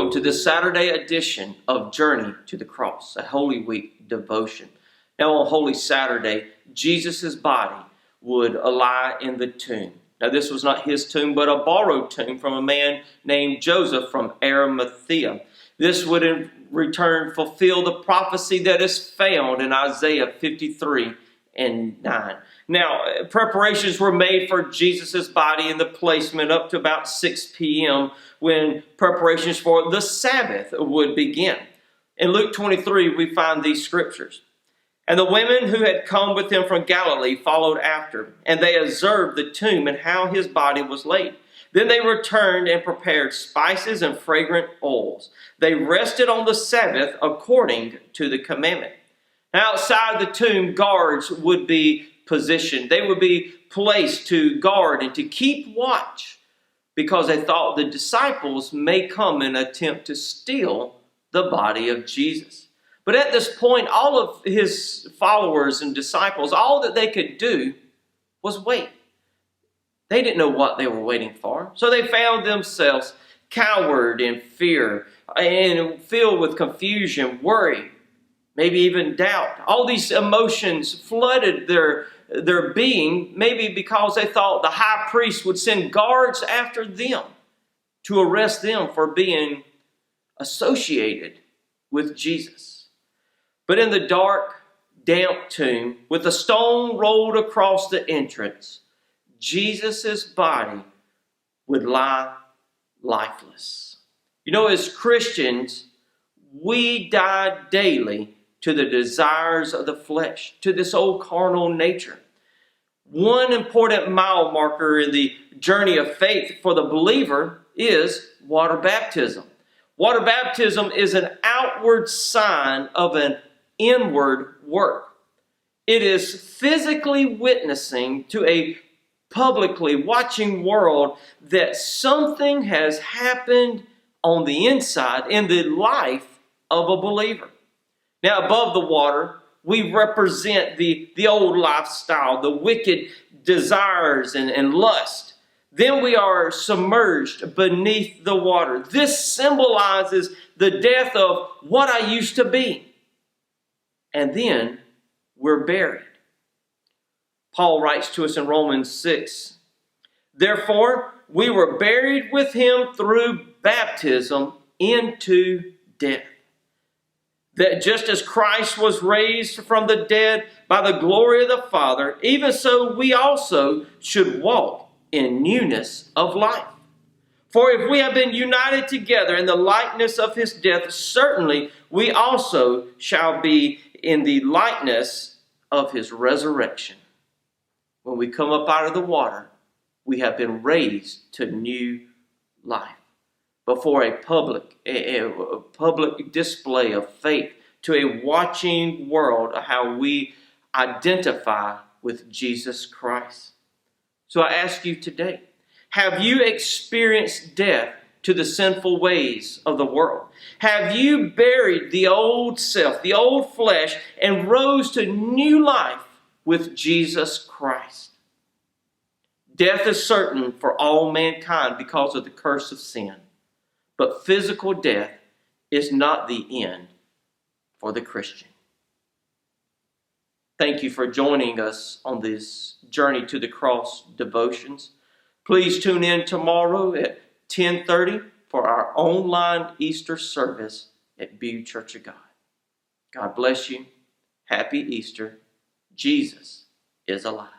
Welcome to this Saturday edition of Journey to the Cross, a Holy Week devotion. Now on Holy Saturday, Jesus' body would lie in the tomb. Now this was not his tomb, but a borrowed tomb from a man named Joseph from Arimathea. This would in return fulfill the prophecy that is found in Isaiah 53 and 9. Now, preparations were made for Jesus' body and the placement up to about 6 p.m. when preparations for the Sabbath would begin. In Luke 23, we find these scriptures. And the women who had come with him from Galilee followed after, and they observed the tomb and how his body was laid. Then they returned and prepared spices and fragrant oils. They rested on the Sabbath according to the commandment. Now, outside the tomb, guards would be positioned. They would be placed to guard and to keep watch because they thought the disciples may come and attempt to steal the body of Jesus. But at this point, all of his followers and disciples, all that they could do was wait. They didn't know what they were waiting for. So they found themselves cowered in fear and filled with confusion, worry, maybe even doubt. All these emotions flooded their being, maybe because they thought the high priest would send guards after them to arrest them for being associated with Jesus. But in the dark, damp tomb, with a stone rolled across the entrance, Jesus' body would lie lifeless. You know, as Christians, we die daily to the desires of the flesh, to this old carnal nature. One important mile marker in the journey of faith for the believer is water baptism. Water baptism is an outward sign of an inward work. It is physically witnessing to a publicly watching world that something has happened on the inside in the life of a believer. Now, above the water, we represent the old lifestyle, the wicked desires and lust. Then we are submerged beneath the water. This symbolizes the death of what I used to be. And then we're buried. Paul writes to us in Romans 6, "Therefore, we were buried with him through baptism into death, that just as Christ was raised from the dead by the glory of the Father, even so we also should walk in newness of life. For if we have been united together in the likeness of his death, certainly we also shall be in the likeness of his resurrection." When we come up out of the water, we have been raised to new life. Before a public display of faith to a watching world of how we identify with Jesus Christ. So I ask you today, have you experienced death to the sinful ways of the world? Have you buried the old self, the old flesh, and rose to new life with Jesus Christ? Death is certain for all mankind because of the curse of sin. But physical death is not the end for the Christian. Thank you for joining us on this Journey to the Cross devotions. Please tune in tomorrow at 10:30 for our online Easter service at Bude Church of God. God bless you. Happy Easter. Jesus is alive.